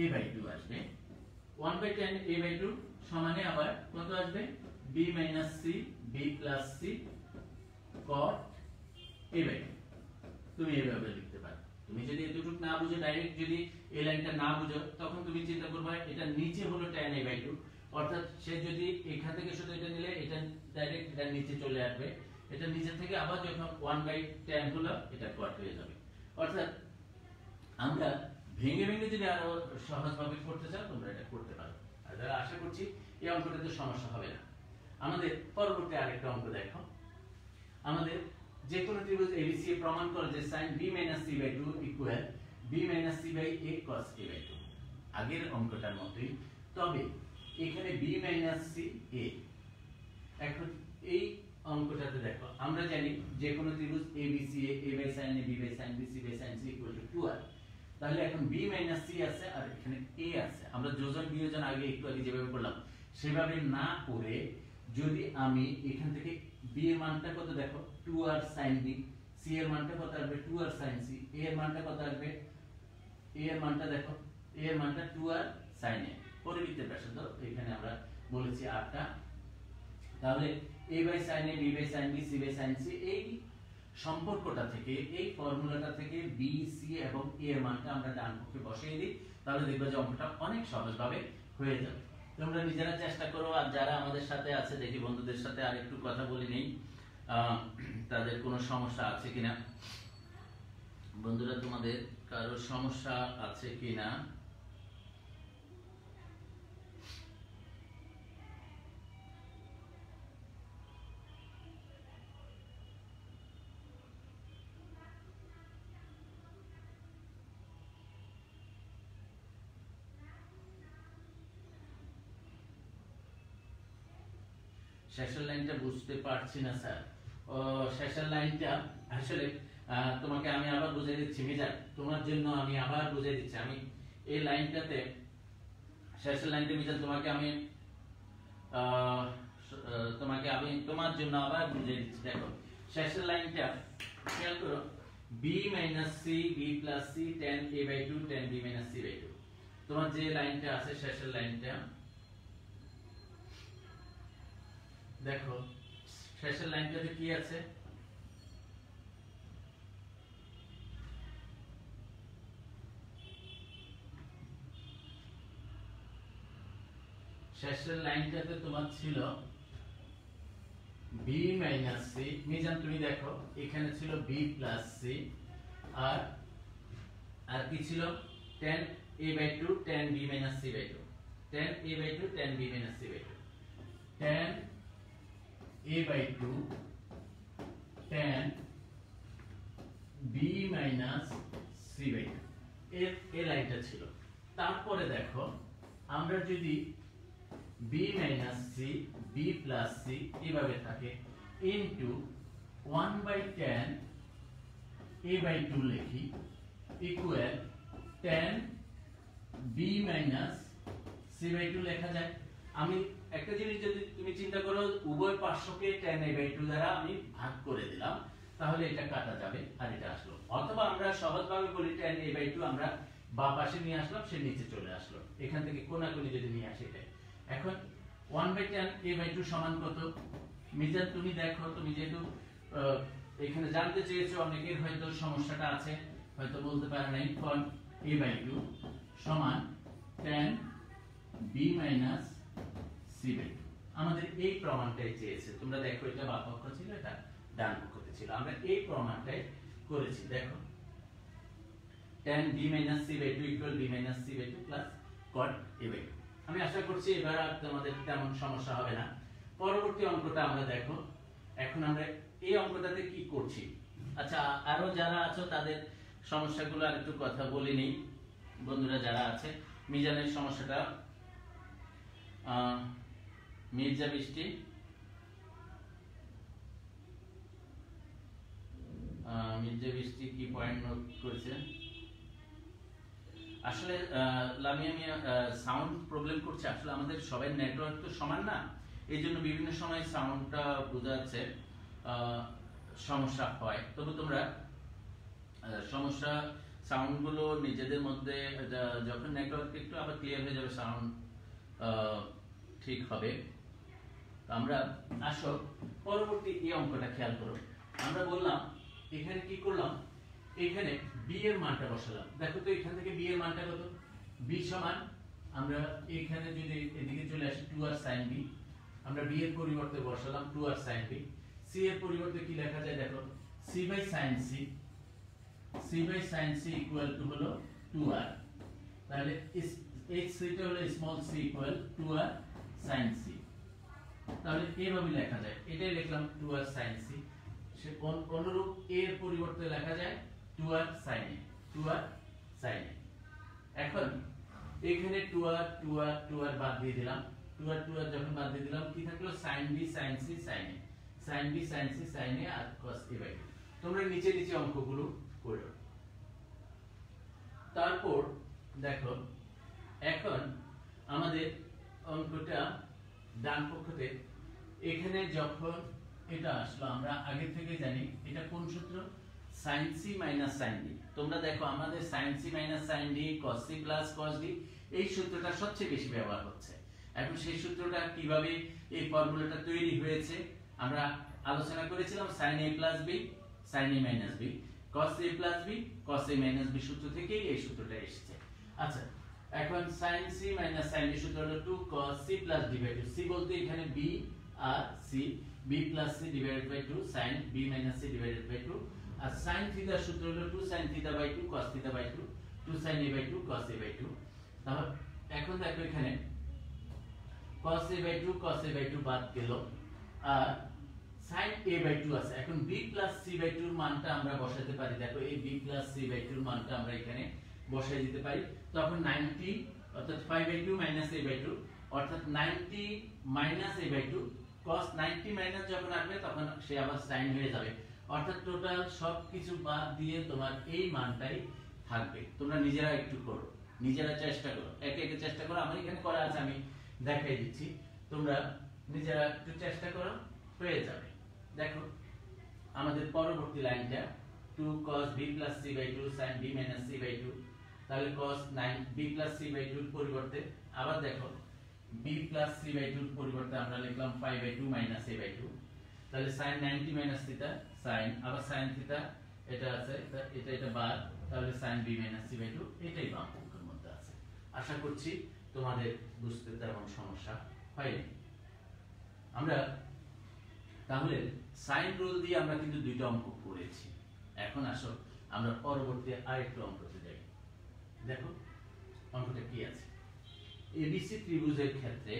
a by 2 আসবে। 1 by tan a by 2 সমানে আবার কত আসবে? b minus c b plus c cot a by 2। তুমি এইভাবে লিখতে পারো। তুমি যদি এতটুকু না বুঝো, ডাইরেক্ট যদি এই লাইনটা না বুঝো, তখন তুমি চিন্তা করবে এটা নিচে হলো tan a by 2, অর্থাৎ সে যদি এখান থেকে শুধু এটা নিলে এটা ডাইরেক্ট এটা নিচে চলে আসবে। এটা নিচে থেকে আবার যখন 1 by tan হলো এটা cot হয়ে যাবে। অর্থাৎ আমরা ভেঙে ভেঙে যদি আরো সহজভাবে করতে চাও তোমরা এটা করতে পারো। আর আশা করছি এই অঙ্কটাতে সমস্যা হবে না। আমাদের পরবর্তী আরেকটা অঙ্ক দেখো। আমাদের যে কোনো ত্রিভুজ ABC এ প্রমাণ করে যে sin b minus c by 2 equal b minus c by a cos a by 2। আগের অঙ্কটার মতোই, তবে এখানে b minus c a। এখন এই অঙ্কটাতে দেখো আমরা জানি যে কোনো ত্রিভুজ ABC A a by sin a b by sin b c by sin c equal to 2r। তাহলে এখন b minus c আছে আর এখানে a আছে। আমরা যোজন বিয়োজন আগে একটু আগে যেভাবে করলাম সেভাবে না করে যদি আমি এখান থেকে b এর মানটা কত দেখো 2r sin b, c এর মানটা কত আসবে 2r sin c, a এর মানটা কত আসবে, a এর মানটা দেখো a এর মানটা 2r sin a। পরিবৃত্তের ব্যাসার্ধ এখানে আমরা বলেছি rটা। তাহলে a by sin a b by sin b c by sin c, এই সম্পর্কটা থেকে এই ফর্মুলাটা থেকে b c এবং a এর মানটা আমরা ডান পক্ষে বসিয়ে দিই, তাহলে দেখবে যে অঙ্কটা অনেক সহজভাবে হয়ে যাবে। তোমরা নিজেরা চেষ্টা করো। আর যারা আমাদের সাথে আছে দেখি বন্ধুদের সাথে আর একটু কথা বলে নেই, তাদের কোনো সমস্যা আছে কিনা। বন্ধুরা তোমাদের কারো সমস্যা আছে কিনা? শেষের লাইনটা বুঝতে পারছি না স্যার। শেষের লাইনটা আসলে তোমাকে আমি আবার বুঝিয়ে দিচ্ছি মিজান, তোমার জন্য আমি আবার বুঝিয়ে দিচ্ছি। আমি এই লাইনটাতে শেষের লাইনটা মিজান তোমাকে আমি তোমার জন্য আবার বুঝিয়ে দিচ্ছি। দেখো শেষের লাইনটা খেয়াল করো, b minus c b plus c tan a by 2 tan b minus c by 2। তোমার যে লাইনটা আছে শেষের লাইনটা দেখো শেষের লাইনটাতে কি আছে? শেষের লাইনটাতে তোমার ছিল b মাইনাস c। মিজান তুমি দেখো এখানে ছিল b প্লাস c আর কি ছিল tan a by 2 tan b minus c by 2 tan a by 2 tan b minus c by 2 tan a by 2 tan b minus c by 2 এই লাইনটা ছিল। তারপরে দেখো আমরা যদি b minus c b plus c এভাবে থাকে into 1 by tan a by 2 লিখি equal tan b minus c by 2 লেখা যায়। আমি একটা জিনিস যদি তুমি চিন্তা করো উভয় পার্শ্বকে tan a বাই 2 দ্বারা আমি ভাগ করে দিলাম তাহলে এটা কাটা যাবে আর এটা আসলো। অথবা আমরা সহজভাবে বলি tan a বাই 2 আমরা বাম পাশে নিয়ে আসলাম, সে নিচে চলে আসলো। এখান থেকে কোণাকুণি যদি নিয়ে আসি এটা এখন 1 বাই tan a বাই 2 সমান কত? মিজান তুমি দেখো, তুমি যেহেতু এখানে জানতে চেয়েছো, অনেকের হয়তো সমস্যাটা আছে, হয়তো বলতে পারে নাই। ফর a বাই 2 সমান tan b minus c by 2। আমাদের এই প্রমাণটাই চেয়েছে। তোমরা দেখো এটা বাম পক্ষ ছিল, এটা ডান পক্ষতে ছিল। আমরা এই প্রমাণটাই করেছি। দেখো tan b minus c by 2 equal b minus c by 2 plus cot a by 2। আমি আশা করছি এবার আর তোমাদের তেমন সমস্যা হবে না। পরবর্তী অঙ্কটা আমরা দেখো। এখন আমরা এই অঙ্কটাতে কি করছি? আচ্ছা, আরো যারা আছো তাদের সমস্যাগুলো আর একটু কথা বলে নেই। বন্ধুরা যারা আছে, মিজানের সমস্যাটা মির্জা বৃষ্টি, মির্জা বৃষ্টি কি পয়েন্ট নোট করেছে? আসলে লামিয়া মিয়া সাউন্ড প্রবলেম করছে। আসলে আমাদের সবাই নেটওয়ার্ক তো সমান না, এই জন্য বিভিন্ন সময় সাউন্ডটা বোঝা যাচ্ছে সমস্যা হয়। তবে তোমরা সমস্যা সাউন্ডগুলো নিজেদের মধ্যে যখন নেটওয়ার্ক একটু আবার ক্লিয়ার হয়ে যাবে, সাউন্ড ঠিক হবে। আমরা আসো পরবর্তী এই অঙ্কটা খেয়াল করো। আমরা বললাম এখানে কি করলাম, এখানে b এর মানটা বসালাম। দেখো তো এখান থেকে b এর মানটা কত? b সমান আমরা এখানে যদি এদিকে চলে আসি 2r sin b, আমরা b এর পরিবর্তে বসালাম 2r sin b। c এর পরিবর্তে কি লেখা যায় দেখো, c by sin c, c by sin c equal to হলো 2r। তাহলে এই c টা হলো স্মল c ইকুয়াল 2r sin c। তাহলে এইভাবে লেখা যায়, এটাই লিখলাম 2r sin c। সে অনুরূপ a এর পরিবর্তে লেখা যায় 2r sin a, 2r sin a। এখন এখানে 2r বাদ দিয়ে দিলাম, 2r যখন বাদ দিয়ে দিলাম কি থাকলো, sin b sin c sin a, sin b sin c sin a আর cos a বাই 2। তোমরা নিচে নিচে অঙ্কগুলো করো। তারপর দেখো এখন আমাদের অঙ্কটা ডান পক্ষতে এখানে যখন এটা আসলো, আমরা আগে থেকে জানি এটা কোন সূত্র, sin c minus sin d। তোমরা দেখো আমাদের sin c minus sin d cos c plus cos d এই সূত্রটা সবচেয়ে বেশি ব্যবহার হচ্ছে। এখন সেই সূত্রটা কিভাবে এই ফর্মুলাটা তৈরি হয়েছে আমরা আলোচনা করেছিলাম। sin a plus b sin a minus b cos a plus b cos a minus b সূত্র থেকেই এই সূত্রটা এসেছে। আচ্ছা, এখন sin c minus sin d সূত্র হলো 2 cos c plus d by 2। c বলতে এখানে b আর c, b plus c divided by 2 sin b minus c divided by 2। R sin theta সূত্র হলো 2 sin theta by 2 cos theta by 2, 2 sin a by 2 cos a by 2। তাহলে এখন দেখো এখানে cos a by 2 cos a by 2 বাদ গেল আর sin a by 2 আছে। এখন b plus c by 2 এর মানটা আমরা বসাতে পারি। দেখো এই b plus c by 2 এর মানটা আমরা এখানে বসাই দিতে পারি। তখন 90 অর্থাৎ 5 by 2 minus a by 2 অর্থাৎ 90 minus a by 2 cos 90 minus যখন আসবে তখন সে আবার sin হয়ে যাবে। অর্থাৎ টোটাল সবকিছু বাদ দিয়ে তোমার এই মানটাই থাকবে। তোমরা নিজেরা একটু করো, নিজেরা চেষ্টা করো, একে একে চেষ্টা করো। আমার এখানে করা আছে, আমি দেখাই দিচ্ছি, তোমরা নিজেরা একটু চেষ্টা করো, হয়ে যাবে। দেখো আমাদের পরবর্তী লাইনটা 2 cos b plus c by 2 sin b minus c by 2। তাহলে cos 9 b plus c by 2 এর পরিবর্তে আবার দেখো b plus c by 2 এর পরিবর্তে আমরা লিখলাম 5 by 2 minus a by 2। তাহলে sin 90 মাইনাস থিটা sin আবার sin থিটা এটা আছে এটা বাদ, তাহলে sin b minus c by 2 এটাই বাম পক্ষের মধ্যে আছে। আশা করছি তোমাদের বুঝতে তেমন সমস্যা হয়নি। আমরা তাহলে সাইন রুল দিয়ে আমরা কিন্তু দুইটা অঙ্ক করেছি। এখন আসো আমরা পরবর্তী আরেকটা অঙ্কতে যাই। দেখো অঙ্কটা কি আছে। এবিসি ত্রিভুজের ক্ষেত্রে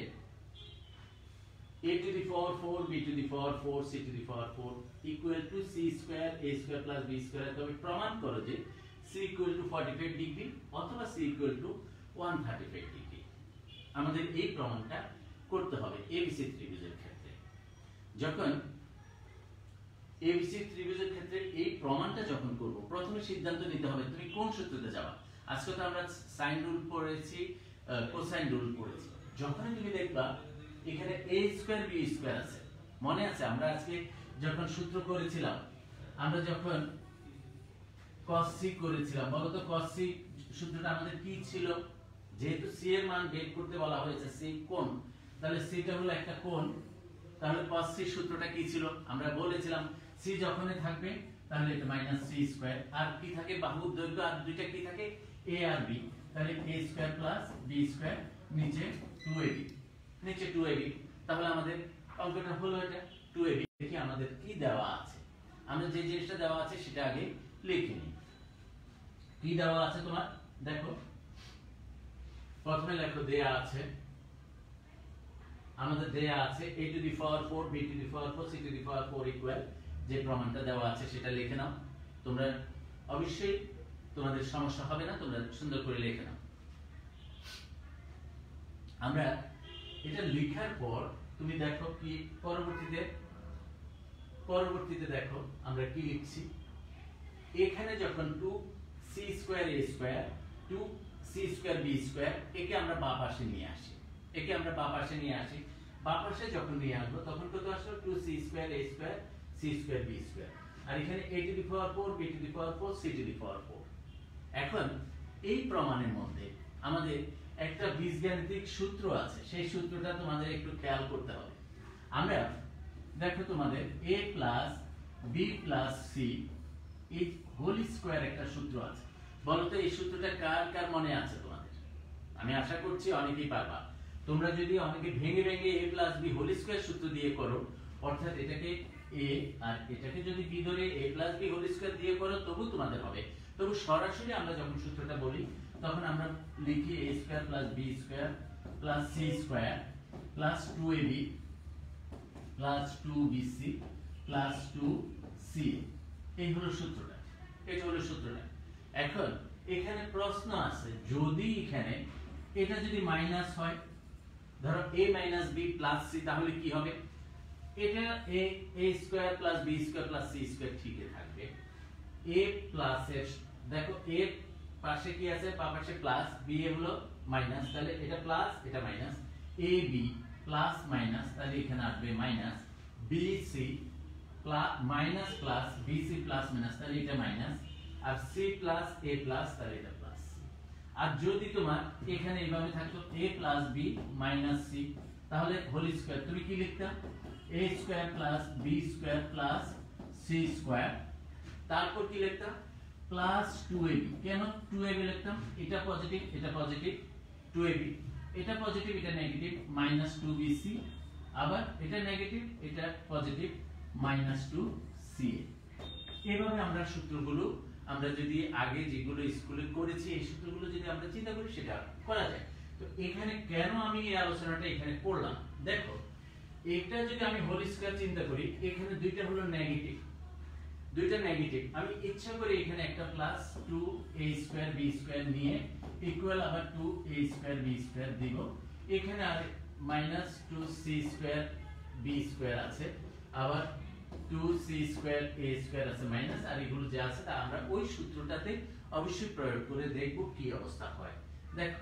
a to the power 4 b to the power 4 c to the power 4 equal to c square a square plus b square। তবে প্রমাণ করো যে c equal to 45 ডিগ্রি অথবা c equal to 135 ডিগ্রি। আমাদের এই প্রমাণটা করতে হবে এবিসি ত্রিভুজের ক্ষেত্রে। যখন এবিসি ত্রিভুজের ক্ষেত্রে এই প্রমাণটা যখন করব, প্রথমে সিদ্ধান্ত নিতে হবে তুমি কোন সূত্রতে যাবা। আজকে তো আমরা সাইন রুল পড়েছি, কোসাইন রুল পড়েছি। যখনই তুমি দেখবা এখানে a স্কয়ার b স্কয়ার আছে, মনে আছে আমরা আজকে যখন সূত্র করেছিলাম, আমরা যখন cos c করেছিলাম, বলো তো cos c সূত্রটা আমাদের কি ছিল? যেহেতু c এর মান বের করতে বলা হয়েছে, c কোণ, তাহলে c টা হলো একটা কোণ। তাহলে cos c সূত্রটা কি ছিল? আমরা বলেছিলাম c যখনই থাকবে তাহলে এটা মাইনাস c স্কয়ার, আর কি থাকে বাহুর দৈর্ঘ্য, আর দুইটা কি থাকে a আর b, তাহলে a square plus b square নিচে 2ab, নিচে 2ab। তাহলে আমাদের অঙ্কটা হলো এটা 2ab। দেখি আমাদের কি দেওয়া আছে, আমরা যে জিনিসটা দেওয়া আছে সেটা আগে লিখে নিই। কি দেওয়া আছে তোমার দেখো, প্রথমে লেখো দেয়া আছে, আমাদের দেয়া আছে a to the power 4 b to the power 4 c to the power 4 equal, যে প্রমাণটা দেওয়া আছে সেটা লিখে নাও। তোমরা অবশ্যই তোমাদের সমস্যা হবে না, তোমরা সুন্দর করে লিখে নাও। আমরা এটা লেখার পর তুমি দেখো কি পরবর্তীতে দেখো আমরা কি লিখছি। এখানে যখন 2c square a square 2c square b square, একে আমরা বাম পাশে নিয়ে আসি, একে আমরা বাম পাশে নিয়ে আসি। বাম পাশে যখন নিয়ে আসবো তখন কত আসলো 2c square a square c square b square, আর এখানে a to the power 4 b to the power 4 c to the power 4। এখন এই প্রমাণের মধ্যে আমাদের একটা বীজগাণিতিক সূত্র আছে, সেই সূত্রটা তোমাদের একটু খেয়াল করতে হবে। আমরা দেখো তোমাদের a plus b plus c is whole square একটা সূত্র আছে। বলো তো এই সূত্রটা কার কার মনে আছে তোমাদের? আমি আশা করছি অনেকেই পারবা। তোমরা যদি অনেকে ভেঙে ভেঙে a plus b whole square সূত্র দিয়ে করো, অর্থাৎ এটাকে a আর এটাকে যদি b ধরে a plus b whole square দিয়ে করো তবু তোমাদের হবে। তবু সরাসরি আমরা যখন সূত্রটা বলি তখন আমরা লিখি a square plus b square plus c square plus 2ab plus 2bc plus 2ca। এই হলো সূত্রটা, এটা হলো সূত্রটা। এখন এখানে প্রশ্ন আছে, যদি এখানে এটা যদি মাইনাস হয়, ধরো a minus b plus c, তাহলে কি হবে? এটা a square plus b square plus c square ঠিকই থাকবে। a প্লাস এর দেখো a পাশে কি আছে, বাম পাশে প্লাস, b এ হলো মাইনাস, তাহলে এটা প্লাস এটা মাইনাস, ab প্লাস মাইনাস, তাহলে এখানে আসবে minus, bc plus minus plus bc plus minus, তাহলে এটা মাইনাস, আর c প্লাস a প্লাস, তাহলে এটা প্লাস। আর যদি তোমার এখানে এইভাবে থাকতো a plus b minus c, তাহলে হোল স্কয়ার তুমি কি লিখতাম a square plus b square plus c square, তারপর কি লিখতাম প্লাস 2ab। কেন 2ab লিখতাম? এটা পজিটিভ এটা পজিটিভ 2ab, এটা পজিটিভ এটা নেগেটিভ মাইনাস 2bc, আবার এটা নেগেটিভ এটা পজিটিভ মাইনাস 2ca। এইভাবে আমরা সূত্রগুলো, আমরা যদি আগে যেগুলো স্কুলে করেছি এই সূত্রগুলো যদি আমরা চিন্তা করি সেটা করা যায়। তো এখানে কেন আমি এই আলোচনাটা এখানে করলাম, দেখো এটা যদি আমি হোল স্কয়ার চিন্তা করি, এখানে দুইটা হলো নেগেটিভ, দুইটা নেগেটিভ, আমি ইচ্ছা করে এখানে একটা plus 2a square b square নিয়ে ইকুয়াল আবার 2a স্কয়ার b স্কয়ার দিব। এখানে আর minus 2c square b square আছে, আবার 2c স্কয়ার a স্কয়ার আছে মাইনাস, আর এগুলো যা আছে তা আমরা ওই সূত্রটাতে অবশ্যই প্রয়োগ করে দেখব কি অবস্থা হয়। দেখো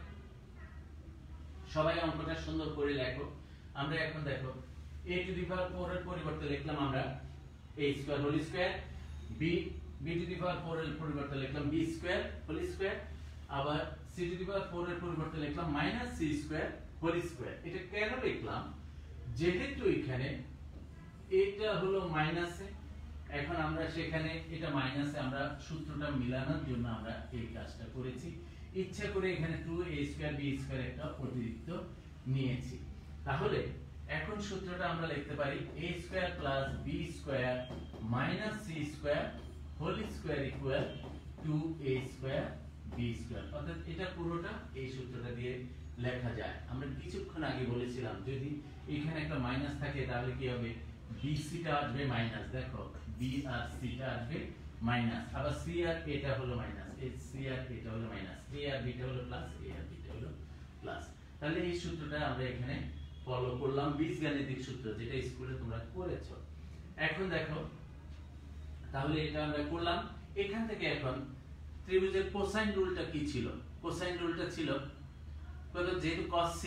সবাই অঙ্কটা সুন্দর করে লেখো। আমরা এখন দেখো a টু দি পাওয়ার 4 এর পরিবর্তে লিখলাম আমরা a square whole square, b to the power 4 এর পরিবর্তে লিখলাম b স্কয়ার হোল স্কয়ার, আবার c টু দি পাওয়ার 4 এর পরিবর্তে লিখলাম minus c square whole square. এটা কেন লিখলাম? যেহেতু এখানে এটা হলো মাইনাসে, এখন আমরা সেখানে এটা মাইনাসে আমরা সূত্রটা মিলানোর জন্য আমরা এই কাজটা করেছি, ইচ্ছা করে এখানে 2a²b² একটা অতিরিক্ত নিয়েছি। তাহলে এখন সূত্রটা আমরা লিখতে পারি a² + b² - c² whole square equal 2a² b²। অর্থাৎ এটা পুরোটা এই সূত্রটা দিয়ে লেখা যায়। আমরা কিছুক্ষণ আগে বলেছিলাম যদি এখানে একটা মাইনাস থাকে তাহলে কি হবে, bc টা আসবে মাইনাস, দেখো b আর c টা আসবে মাইনাস, আবার c আর a টা হলো মাইনাস, এই c আর a টা হলো মাইনাস, a আর b টা হলো প্লাস, a আর b টা হলো প্লাস। তাহলে এই সূত্রটা আমরা এখানে ফলো করলাম, বীজগাণিতিক সূত্র যেটা স্কুলে তোমরা করেছো। এখন দেখো তাহলে এটা আমরা করলাম। এখান থেকে এখন ত্রিভুজের কোসাইন রুলটা কি ছিল? কোসাইন রুলটা ছিল কত, যেহেতু cos c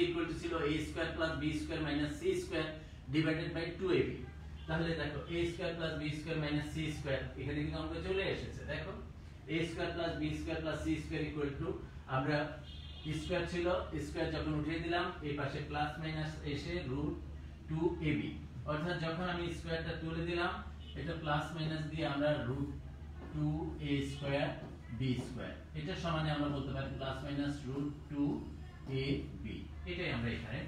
ইকুয়াল টু ছিল a² + b² - c² divided by 2ab। তাহলে দেখো a² + b² - c² এখানে কিন্তু অঙ্ক চলে এসেছে। দেখো a² + b² + c² equal to, আমরা স্কয়ার ছিল, স্কয়ার যখন উঠিয়ে দিলাম এই পাশে প্লাস মাইনাস এসে √2ab, অর্থাৎ যখন আমি স্কয়ারটা তুলে দিলাম এটা প্লাস মাইনাস দিয়ে আমরা √2a² b², এটা সমানে আমরা বলতে পারি প্লাস মাইনাস √2ab। এটাই আমরা এখানে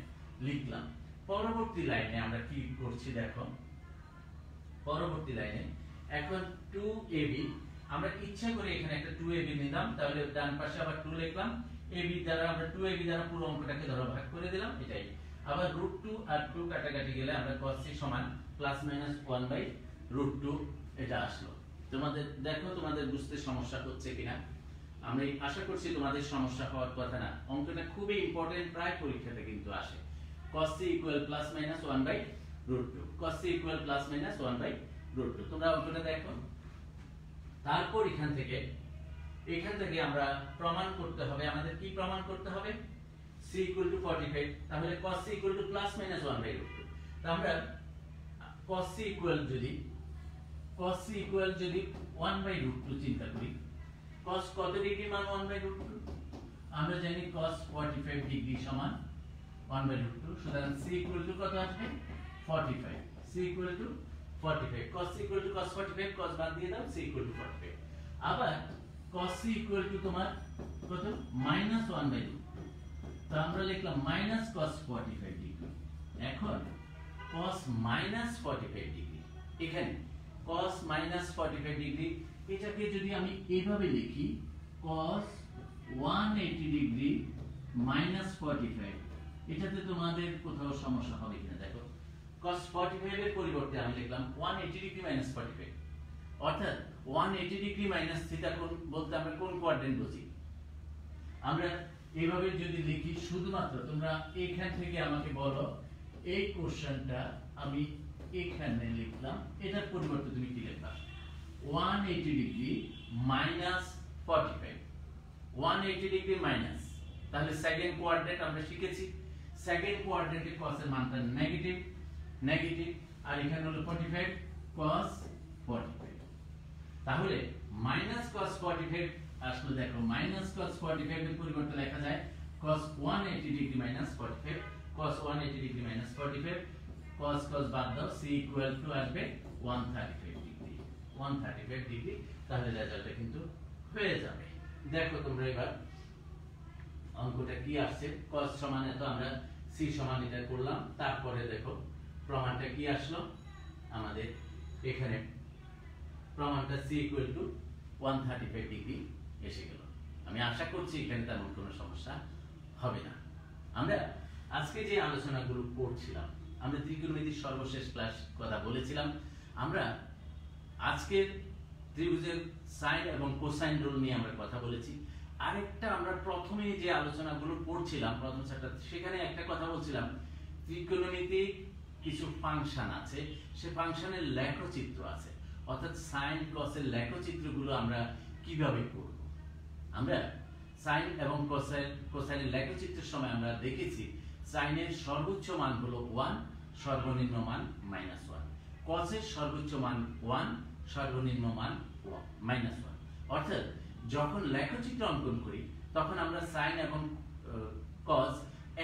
লিখলাম। পরবর্তী লাইনে আমরা কি করছি দেখো, পরবর্তী লাইনে এখন 2ab, আমরা ইচ্ছা করে এখানে একটা 2ab নিলাম, তাহলে ডান পাশে আবার 2 লিখলাম, ab দ্বারা আমরা 2ab দ্বারা পুরো অঙ্কটাকে ধরো ভাগ করে দিলাম, এটাই। আবার √2 আর 2 কাটাকাটি গেলে আমরা cos c সমান প্লাস মাইনাস 1/√2 এটা আসলো। তোমাদের দেখো তোমাদের বুঝতে সমস্যা হচ্ছে কিনা, আমি আশা করছি তোমাদের সমস্যা হওয়ার কথা না। অঙ্কটা খুবই ইম্পর্টেন্ট, প্রায় পরীক্ষাতে কিন্তু আসে। cos c equal plus minus 1/√2, cos c equal plus minus 1/√2। তোমরা অঙ্কটা দেখো। তারপর এখান থেকে আমরা প্রমাণ করতে হবে, আমাদের কি প্রমাণ করতে হবে, c ইকুয়াল টু 45, তাহলে cos c equal two plus minus 1/√2। তো আমরা cos c ইকুয়াল যদি 1/√2 চিন্তা করি, cos কত ডিগ্রি মান 1/√2, আমরা জানি cos 45 ডিগ্রি সমান 1/√2, সুতরাং c ইকুয়াল টু কত আসবে 45, c equal two 45, cos c equal two cos 45, cos বাদ দিয়ে দাও, c ইকুয়াল টু 45। আবার cos c ইকুয়াল টু তোমার কত -1/√2, তো আমরা লিখলাম cos 45 ডিগ্রি। এখন cos -45 ডিগ্রি, এখানে cos -45 ডিগ্রি, এটাকে যদি আমি এইভাবে লিখি cos 180 ডিগ্রি -45, এটাতে তোমাদের কোথাও সমস্যা হবে কিনা দেখো। cos 45 এর পরিবর্তে আমি লিখলাম 180 ডিগ্রি -45, অর্থাৎ 180 ডিগ্রি মাইনাস থিটা কোণ বলতে আমরা কোন কোয়াড্রেন্ট বুঝি? আমরা এইভাবে যদি লিখি, শুধুমাত্র তোমরা এখান থেকে আমাকে বলো এই কোশ্চেনটা আমি এখানে লিখলাম, এটার পরিবর্তে তুমি কি লিখবা? 180 ডিগ্রি -45, 180 ডিগ্রি মাইনাস, তাহলে সেকেন্ড কোয়াড্রেন্ট আমরা শিখেছি, সেকেন্ড কোয়াড্রেন্টে cos এর মানটা নেগেটিভ, আর এখানে হলো 45 cos 45, তাহলে cos 45 আসলে দেখো cos 45 এর পরিবর্তে লেখা যায় cos 180 degree -45, cos 180 degree -45, cos বাদ দাও, c ইকুয়াল টু আসবে 135 ডিগ্রি, তাহলে রেজাল্টটা কিন্তু হয়ে যাবে। দেখো তোমরা এবার অঙ্কটা কি আসছে, cos সমান তো আমরা c সমান এটা করলাম, তারপরে দেখো প্রমাণটা কি আসলো আমাদের, এখানে প্রমাণটা c ইকুয়াল টু 135 ডিগ্রি এসে গেল। আমি আশা করছি এখানে তেমন কোনো সমস্যা হবে না। আমরা আজকে যে আলোচনাগুলো করছিলাম, আমরা ত্রিকোণমিতির সর্বশেষ ক্লাস কথা বলেছিলাম, আমরা আজকের ত্রিভুজের সাইন এবং কোসাইন রুল নিয়ে আমরা কথা বলেছি। আরেকটা আমরা প্রথমে যে আলোচনাগুলো পড়ছিলাম প্রথম চ্যাপ্টার, সেখানে একটা কথা বলছিলাম, ত্রিকোণমিতির কিছু ফাংশন আছে, সে ফাংশনের লেখচিত্র আছে, অর্থাৎ সাইন কসের লেখচিত্রগুলো আমরা কিভাবে করব। আমরা সাইন এবং কোসাইনের লেখচিত্রের সময় আমরা দেখেছি সাইনের সর্বোচ্চ মান হলো 1, সর্বনিম্ন মান -1, কসের সর্বোচ্চ মান 1, সর্বনিম্ন মান -1, অর্থাৎ যখন লেখচিত্র অঙ্কন করি তখন আমরা সাইন এবং কস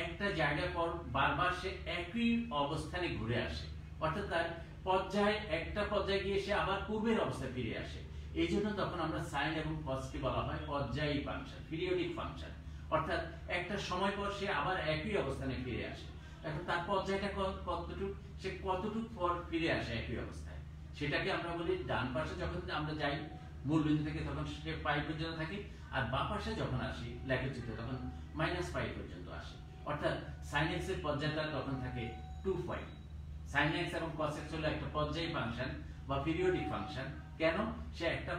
একটা জায়গা পর বারবার সে একই অবস্থানে ঘুরে আসে, অর্থাৎ তার পর্যায়ে একটা পর্যায়ে গিয়ে সে আবার পূর্বের অবস্থায় ফিরে আসে। এই জন্য তখন আমরা সাইন এবং কসকে বলা হয় পর্যায়ী ফাংশন, পিরিয়ডিক ফাংশন। অর্থাৎ একটা সময় পর সে আবার একই অবস্থানে ফিরে আসে। এখন তার পর্যায়টা কতটুকু, সে কতটুকু পর ফিরে আসে একই অবস্থায়, সেটাকে আমরা বলি ডান পাশে যখন আমরা যাই মূল বিন্দু থেকে তখন সে পাই পর্যন্ত থাকে, আর বাম পাশে যখন আসি লেখচিত্রে তখন -পাই পর্যন্ত আসে। অর্থাৎ sin x এর পর্যায়টা তখন থাকে 2π। sin x এবং cos x হলো একটা পর্যায়ী ফাংশন বা পিরিয়ডিক ফাংশন। কেন? সে একটা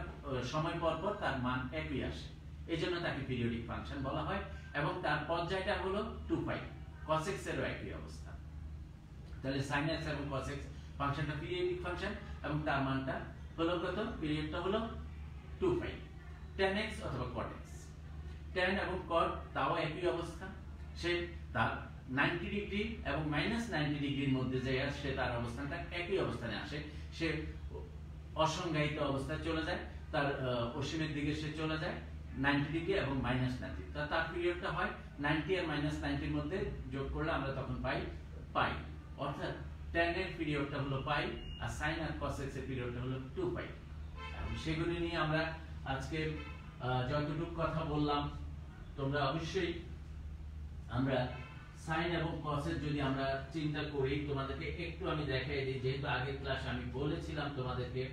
সময় পর পর তার মান একই আসে, এজন্য তাকে পিরিয়ডিক ফাংশন বলা হয়। এবং তার পর্যায়টা হলো 2π। cos x এরও একই অবস্থা। তাহলে sin x এবং cos x ফাংশনটা পিরিয়ডিক ফাংশন এবং তার মানটা হলো কত? পিরিয়ডটা হলো 2π। tan x অথবা cot x, tan এবং cot তাও একই অবস্থা। সে তার 90 ডিগ্রি এবং -90 ডিগ্রির মধ্যে যে সে তার অবস্থানটা একই অবস্থানে আসে। সে অসংজ্ঞায়িত অবস্থায় চলে যায়, তার অসীমের দিকে সে চলে যায় 90 ডিগ্রি এবং -90। তার পিরিয়ডটা হয় 90 আর -90 এর মধ্যে যোগ করলে আমরা তখন পাই পাই। অর্থাৎ tan এর পিরিয়ডটা হলো পাই আর sin আর cos x এর পিরিয়ডটা হলো 2π। সেগুলি নিয়ে আমরা আজকে যতটুকু কথা বললাম, তোমরা অবশ্যই আমরা sin এবং cos এর যদি আমরা চিন্তা করি, তোমাদেরকে একটু আমি দেখাই দিই, যেহেতু আগের ক্লাসে আমি বলেছিলাম তোমাদেরকে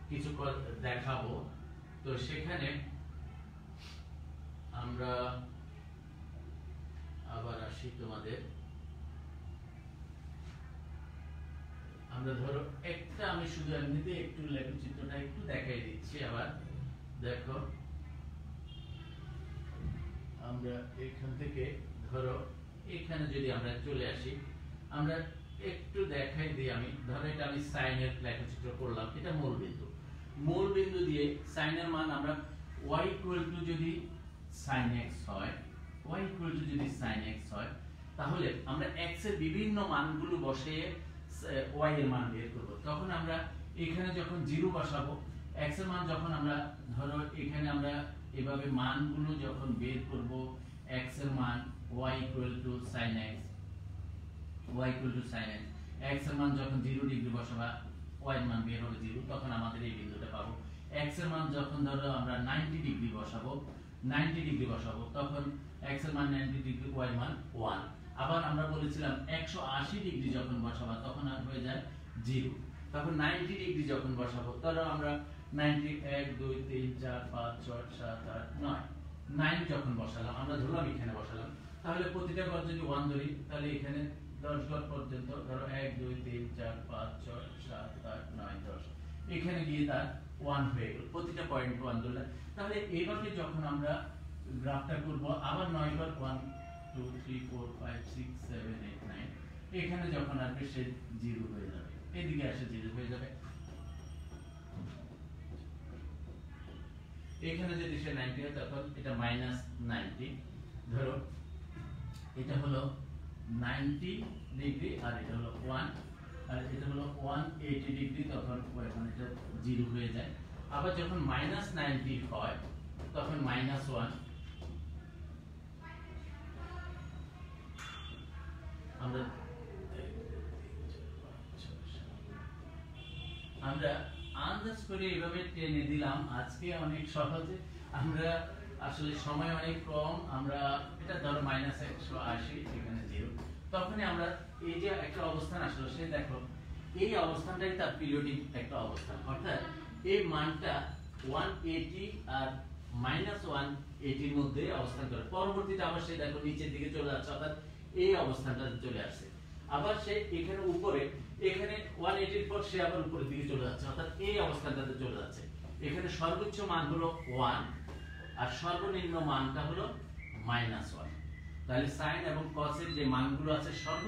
কিছু দেখাবো। তো সেখানে আমরা আবার আসি তোমাদের, আমরা ধরো একটা আমি শুধু এমনিতে একটু লেখচিত্রটা একটু দেখাই দিচ্ছি। আবার দেখো, আমরা এখান থেকে ধরো এখানে যদি আমরা চলে আসি, আমরা একটু দেখাই দিই। আমি ধরো এটা আমি সাইন এর লেখচিত্র করলাম, এটা মূল বিন্দু। মূল বিন্দু দিয়ে সাইন এর মান আমরা y যদি sin x হয়, y যদি sin x হয়, তাহলে আমরা x এর বিভিন্ন মানগুলো বসিয়ে y এর মান বের করব। তখন আমরা এখানে যখন 0 বসাবো, x এর মান যখন আমরা ধরো এখানে আমরা এভাবে মানগুলো যখন বের করব, x এর মান y sin x, y sin x, x এর মান যখন 0 ডিগ্রি বসাবা y এর মান বের হবে 0, তখন আমাদের এই বিন্দুটা পাবো। x এর মান যখন ধরো আমরা 90 ডিগ্রি বসাবো, 90 ডিগ্রি বসাবো, তখন x এর মান 90 ডিগ্রি, y এর মান 1। আবার আমরা বলেছিলাম 180 ডিগ্রি যখন বসাবা তখন আর হয়ে যায় 0। তখন 90 ডিগ্রি যখন বসাবো, ধরো আমরা 90 1 2 3 4 5 6 7 8 9 9 যখন বসালাম, আমরা ধরলাম এখানে বসালাম, তাহলে প্রতিটা ঘর যদি 1 ধরি, তাহলে এখানে 10 ঘর পর্যন্ত ধরো 1 2 3 4 5 6 7 8 9 10, এখানে গিয়ে তার 1 হয়ে গেল, প্রতিটা পয়েন্ট 1 ধরলে। তাহলে এইভাবে যখন আমরা গ্রাফটা করব, আবার 9 ঘর 1 2 3 4 5 6 7 8 9, এখানে যখন আসবে সে 0 হয়ে যাবে, এদিকে আসে 0 হয়ে যাবে। এখানে যদি সে 90 হয় তখন এটা -90, ধরো এটা হলো 90 ডিগ্রি আর এটা হলো 1, আর এটা হলো 180 ডিগ্রি, তখন ওখানে এটা 0 হয়ে যায়। আবার যখন -90 হয় তখন -1, আমরা আন্দাজ করে এইভাবে টেনে দিলাম। আজকে অনেক সহজে, আমরা আসলে সময় অনেক কম, আমরা এটা ধরো -180, এখানে 0, তখনই আমরা এই যে একটা অবস্থান আসলো, সে দেখো এই অবস্থানটাই তার পিরিয়ডিক একটা অবস্থান। অর্থাৎ এই মানটা 180 আর -180 এর মধ্যে অবস্থান করে, পরবর্তীতে আবার সে দেখো নিচের দিকে চলে যাচ্ছে, অর্থাৎ এই অবস্থানটা চলে আসছে। আবার সে এখানে উপরে, এখানে 180 এর পর সে আবার উপরের দিকে চলে যাচ্ছে, অর্থাৎ এই অবস্থানটাতে চলে যাচ্ছে। এখানে সর্বোচ্চ মান হলো 1 আর সর্বনিম্ন মানটা হলো -1। তাহলে সাইন এবং কস এর যে মানগুলো আছে সর্ব